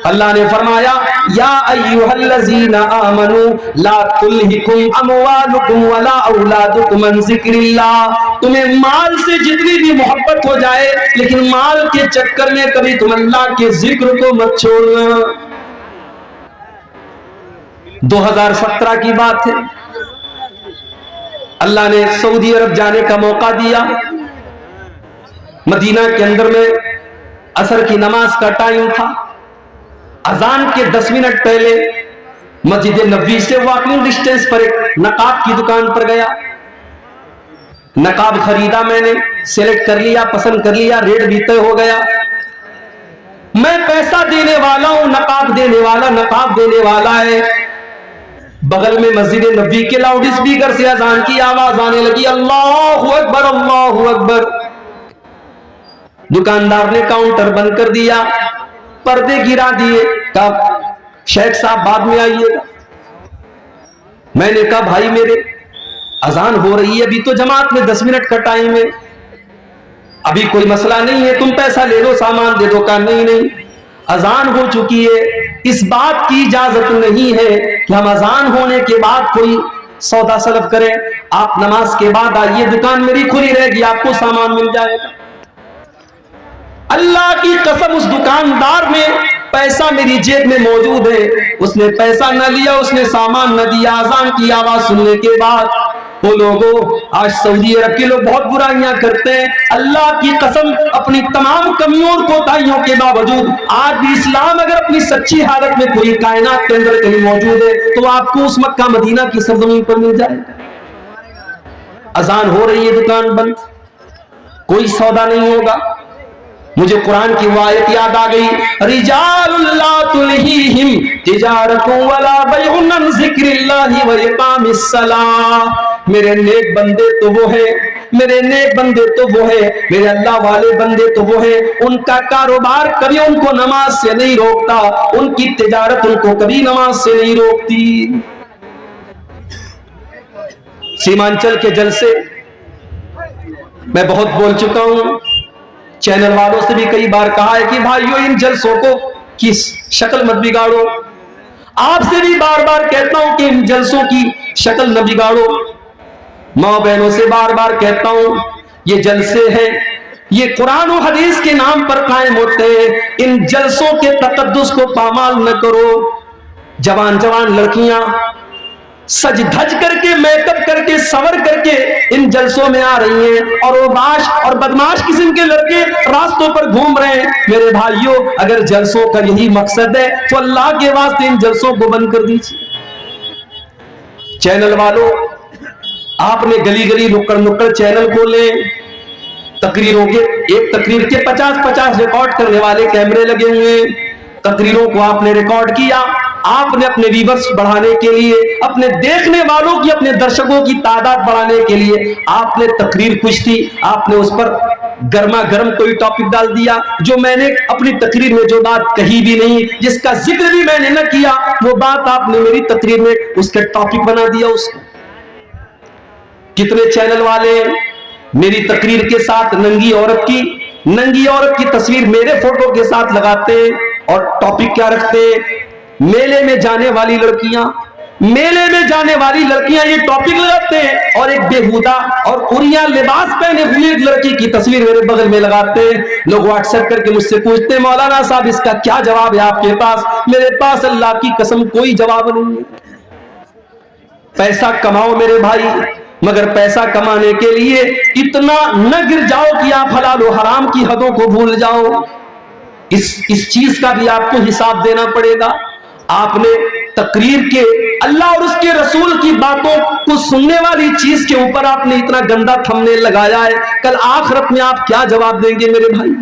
अल्लाह ने फरमाया या अय्युहल्लज़ीना आमनू ला तुल्हिकुम अमवालुकुम वला औलादुकुम अन ज़िक्रिल्लाह। तुम्हें माल से जितनी भी मोहब्बत हो जाए, लेकिन माल के चक्कर में कभी तुम अल्लाह के जिक्र को मत छोड़ना। 2017 की बात है, अल्लाह ने सऊदी अरब जाने का मौका दिया। मदीना के अंदर में असर की नमाज का टाइम था। अजान के 10 मिनट पहले मस्जिद नबवी से वॉकिंग डिस्टेंस पर एक नकाब की दुकान पर गया। नकाब खरीदा, मैंने सेलेक्ट कर लिया, पसंद कर लिया, रेट भी तय हो गया। मैं पैसा देने वाला हूं, नकाब देने वाला है। बगल में मस्जिद नबवी के लाउड स्पीकर से अजान की आवाज आने लगी, अल्लाहु अकबर अल्लाहु अकबर। दुकानदार ने काउंटर बंद कर दिया, पर्दे गिरा दिए, कहा शेख साहब बाद में आइएगा। मैंने कहा भाई मेरे अजान हो रही है, अभी तो जमात में 10 मिनट का टाइम है, अभी कोई मसला नहीं है, तुम पैसा ले लो, सामान दे दो। कहा नहीं, अजान हो चुकी है, इस बात की इजाजत नहीं है कि हम अजान होने के बाद कोई सौदा सलफ करें। आप नमाज के बाद आइए, दुकान मेरी खुली रहेगी, आपको सामान मिल जाएगा। अल्लाह की कसम, उस दुकानदार में पैसा मेरी जेब में मौजूद है, उसने पैसा न लिया, उसने सामान न दिया। अजान की आवाज सुनने के बाद वो लोगों, आज सऊदी अरब के लोग बहुत बुराइयां करते हैं। अल्लाह की कसम, अपनी तमाम कमियों और कोताहियों के बावजूद आज भी इस्लाम अगर अपनी सच्ची हालत में पूरी कायनात के अंदर कहीं मौजूद है तो आपको उस मक्का मदीना की सरजमीन पर मिल जाएगा। अजान हो रही है, दुकान बंद, कोई सौदा नहीं होगा। मुझे कुरान की वो आयत याद आ गई, रिजालुल ला तुल्हीहिम तिजारतु वला बैउन अन ज़िक्रिल्लाहि व इक़ामिस सलाह। मेरे नेक बंदे तो वो है, मेरे नेक बंदे तो वो है, मेरे अल्लाह वाले बंदे तो वो है, उनका कारोबार कभी उनको नमाज से नहीं रोकता, उनकी तिजारत उनको कभी नमाज से नहीं रोकती। सीमांचल के जलसे मैं बहुत बोल चुका हूं, चैनल वालों से भी कई बार कहा है कि भाइयों इन जलसों को की शक्ल मत बिगाड़ो। आपसे भी बार बार कहता हूं कि इन जलसों की शक्ल न बिगाड़ो। मां बहनों से बार बार कहता हूं, ये जलसे हैं, ये कुरान और हदीस के नाम पर कायम होते हैं। इन जलसों के तकद्दुस को पामाल न करो। जवान जवान लड़कियां सज धज करके, मेकअप करके, सवर करके इन जलसों में आ रही हैं, और वो बाश और बदमाश किस्म के लड़के रास्तों पर घूम रहे हैं। मेरे भाइयों, अगर जलसों का यही मकसद है तो अल्लाह के वास्ते इन जलसों को बंद कर दीजिए। चैनल वालों, आपने गली गली नुक्कड़ नुक्कड़ चैनल खोले, तकरीरों के एक तकरीर के 50-50 रिकॉर्ड करने वाले कैमरे लगे हुए, तकरीरों को आपने रिकॉर्ड किया। आपने अपने व्यूअर्स बढ़ाने के लिए, अपने देखने वालों की, अपने दर्शकों की तादाद बढ़ाने के लिए आपने तकरीर कुछ थी, आपने उस पर गर्मा गर्म कोई टॉपिक डाल दिया, जो मैंने अपनी तकरीर में जो बात कही भी नहीं, जिसका जिक्र भी मैंने न किया, वो बात आपने मेरी तकरीर में उसके टॉपिक बना दिया उसको। कितने चैनल वाले मेरी तकरीर के साथ नंगी औरत की तस्वीर मेरे फोटो के साथ लगाते और टॉपिक क्या रखते, मेले में जाने वाली लड़कियां, ये टॉपिक लगाते हैं, और एक बेहुदा और उरिया लिबास पहने हुए एक लड़की की तस्वीर मेरे बगल में लगाते हैं। लोग व्हाट्सएप करके मुझसे पूछते हैं, मौलाना साहब इसका क्या जवाब है आपके पास? मेरे पास अल्लाह की कसम कोई जवाब नहीं है। पैसा कमाओ मेरे भाई, मगर पैसा कमाने के लिए इतना न गिर जाओ कि आप हलाल और हराम की हदों को भूल जाओ। इस चीज का भी आपको हिसाब देना पड़ेगा। आपने तकरीर के अल्लाह और उसके रसूल की बातों को सुनने वाली चीज के ऊपर आपने इतना गंदा थंबनेल लगाया है, कल आखिरत में आप क्या जवाब देंगे मेरे भाई?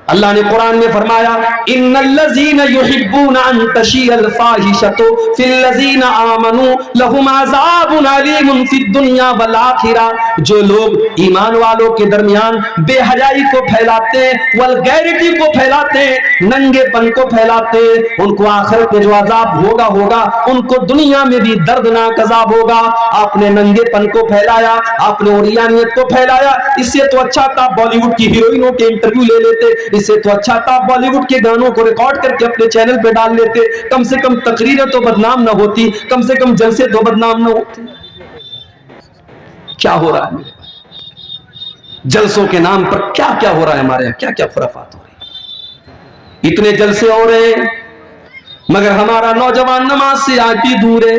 अल्लाह ने कुरान में फरमाया, इन्नल्लज़ीना युहिब्बूना अन तशीअल फाहिशतु फिल्लज़ीना आमनू लहुम अज़ाबुन अलीमुन फिद दुनिया वल आखिरह। जो लोग ईमान वालों के दरमियान बेहयाई को फैलाते हैं, वल्गैरिटी को फैलाते हैं, नंगेपन को फैलाते हैं, उनको आखिरत में जो अजाब होगा उनको दुनिया में भी दर्दनाक अजाब होगा। आपने नंगेपन को फैलाया, आपने ओरियानियत को फैलाया, इससे तो अच्छा था बॉलीवुड की हीरोइनों के इंटरव्यू ले लेते, इससे तो अच्छा था बॉलीवुड के गानों को रिकॉर्ड करके अपने चैनल पे डाल लेते, कम से कम तकरीरें तो बदनाम ना होती, कम से कम जलसे तो बदनाम ना होते। क्या हो रहा है मेरे भाई, जलसों के नाम पर क्या क्या हो रहा है हमारे यहाँ, क्या क्या खुराफात हो रही है। इतने जलसे हो रहे हैं मगर हमारा नौजवान नमाज से आज भी दूर है।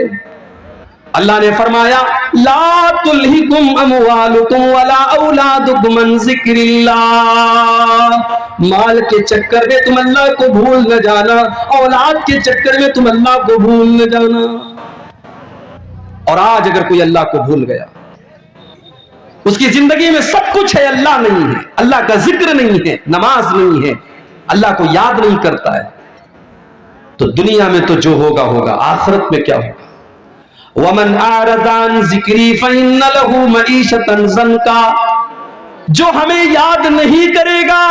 अल्लाह ने फरमाया ला तुल्हिकुम अमवालुकुम वला औलादुकुम अन ज़िक्रिल्लाह, माल के चक्कर में तुम अल्लाह को भूल न जाना, औलाद के चक्कर में तुम अल्लाह को भूल न जाना। और आज अगर कोई अल्लाह को भूल गया, उसकी जिंदगी में सब कुछ है, अल्लाह नहीं है, अल्लाह का जिक्र नहीं है, नमाज नहीं है, अल्लाह को याद नहीं करता है, तो दुनिया में तो जो होगा होगा, आखिरत में क्या होगा। वमन आरदान जिक्री फइन्न लहू मईशतन ज़न्का, जो हमें याद नहीं करेगा,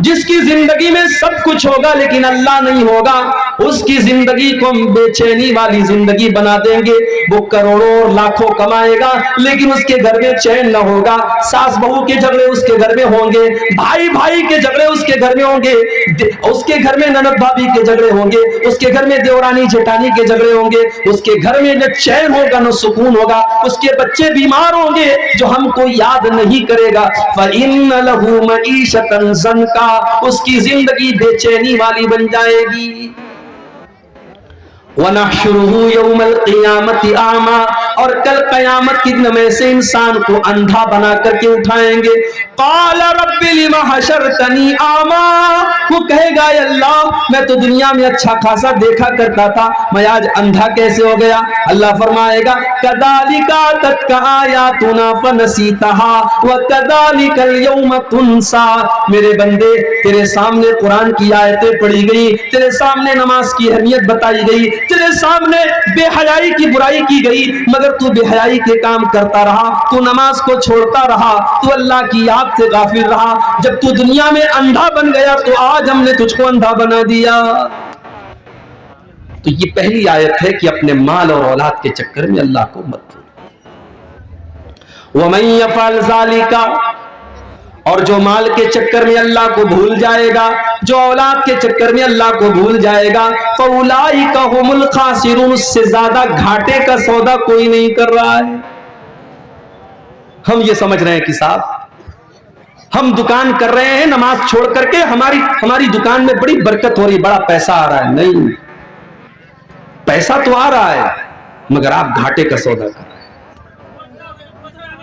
जिसकी जिंदगी में सब कुछ होगा लेकिन अल्लाह नहीं होगा, उसकी जिंदगी को हम बेचैनी वाली जिंदगी बना देंगे। वो करोड़ों और लाखों कमाएगा लेकिन उसके घर में चैन न होगा, सास बहू के झगड़े उसके घर में होंगे, भाई भाई के झगड़े उसके घर में होंगे, उसके घर में ननद भाभी के झगड़े होंगे, उसके घर में देवरानी जेठानी के झगड़े होंगे, उसके घर में न चैन होगा न सुकून होगा, उसके बच्चे बीमार होंगे जो हमको याद नहीं करेगा। फ़इन्न लहू मईशतन ज़न्का, उसकी जिंदगी बेचैनी वाली बन जाएगी। वनहशुरुहु यौमल क़ियामति आमा, और कल क़यामत के दिन में से इंसान को अंधा बना करके उठाएंगे। क़ाल रब्बि लिमा हशरतनी आमा, वो कहेगा अल्लाह मैं तो दुनिया में अच्छा खासा देखा करता था, मैं आज अंधा कैसे हो गया। अल्लाह फरमाएगा कदालिका तत्का आयातुना फनसीतहा व कदालिकल यौम तुनसा, मेरे बंदे तेरे सामने कुरान की आयतें पढ़ी गई, तेरे सामने नमाज की अहमियत बताई गई, तेरे सामने बेहयाई की बुराई की गई, मगर तू बेहयाई के काम करता रहा, तू नमाज को छोड़ता रहा, तू अल्लाह की याद से गाफिल रहा। जब तू दुनिया में अंधा बन गया तो आज हमने तुझको अंधा बना दिया। तो ये पहली आयत है कि अपने माल और औलाद के चक्कर में अल्लाह को मत भूलो। वमन यफ़अल ज़ालिका, और जो माल के चक्कर में अल्लाह को भूल जाएगा, जो औलाद के चक्कर में अल्लाह को भूल जाएगा, फ़उलाइका हुमुल खासिरून, उससे ज्यादा घाटे का सौदा कोई नहीं कर रहा है। हम ये समझ रहे हैं कि साहब हम दुकान कर रहे हैं नमाज छोड़ करके, हमारी दुकान में बड़ी बरकत हो रही, बड़ा पैसा आ रहा है। नहीं, पैसा तो आ रहा है मगर आप घाटे का सौदा कर रहे हैं।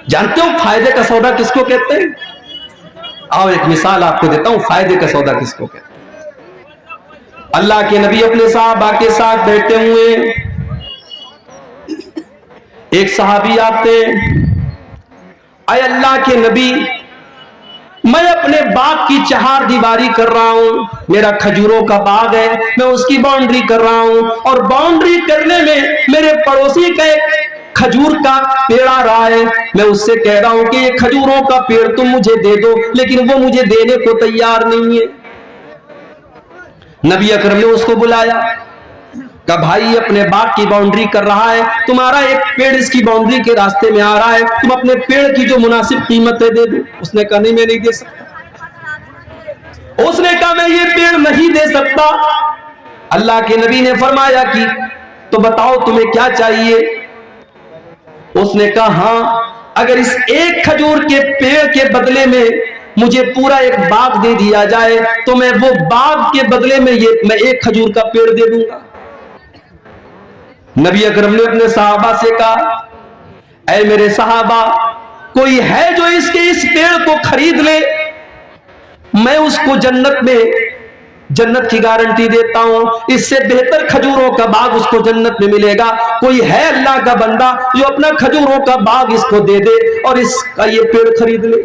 जानते हो फायदे का सौदा किसको कहते हैं? आओ एक मिसाल आपको देता हूं, फायदे का सौदा किसको कहते हैं। अल्लाह के नबी अपने साहबा के साथ बैठे हुए, एक सहाबी आते, अय अल्लाह के नबी मैं अपने बाग की चहार दीवारी कर रहा हूं, मेरा खजूरों का बाग है, मैं उसकी बाउंड्री कर रहा हूं, और बाउंड्री करने में मेरे पड़ोसी का एक खजूर का पेड़ आ रहा है, मैं उससे कह रहा हूं कि ये खजूरों का पेड़ तुम मुझे दे दो, लेकिन वो मुझे देने को तैयार नहीं है। नबी अकरम ने उसको बुलाया, कहा भाई अपने बाग की बाउंड्री कर रहा है, तुम्हारा एक पेड़ इसकी बाउंड्री के रास्ते में आ रहा है, तुम अपने पेड़ की जो मुनासिब कीमत है दे दो। उसने कहा नहीं मैं नहीं दे सकता। उसने कहा मैं ये पेड़ नहीं दे सकता। अल्लाह के नबी ने फरमाया कि तो बताओ तुम्हें क्या चाहिए। उसने कहा हाँ, अगर इस एक खजूर के पेड़ के बदले में मुझे पूरा एक बाग दे दिया जाए तो मैं वो बाग के बदले में मैं एक खजूर का पेड़ दे दूंगा। नबी अकरम ने अपने सहाबा से कहा, ऐ मेरे सहाबा, कोई है जो इस पेड़ को खरीद ले, मैं उसको जन्नत की गारंटी देता हूं, इससे बेहतर खजूरों का बाग उसको जन्नत में मिलेगा। कोई है अल्लाह का बंदा जो अपना खजूरों का बाग इसको दे दे और इसका ये पेड़ खरीद ले।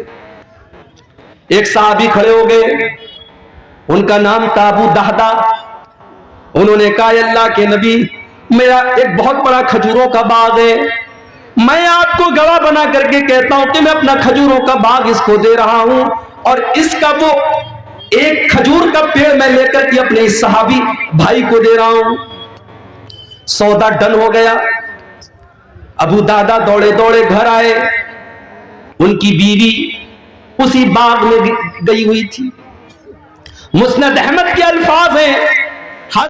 एक सहाबी खड़े हो गए, उनका नाम था अबू दहदा। उन्होंने कहा अल्लाह के नबी, मेरा एक बहुत बड़ा खजूरों का बाग है, मैं आपको गवाह बना करके कहता हूं कि मैं अपना खजूरों का बाग इसको दे रहा हूं, और इसका वो एक खजूर का पेड़ मैं लेकर के अपने इस सहाबी भाई को दे रहा हूं। सौदा डन हो गया। अबू दादा दौड़े दौड़े घर आए, उनकी बीवी उसी बाग में गई हुई थी। मुस्नद अहमद के अल्फाज हैं,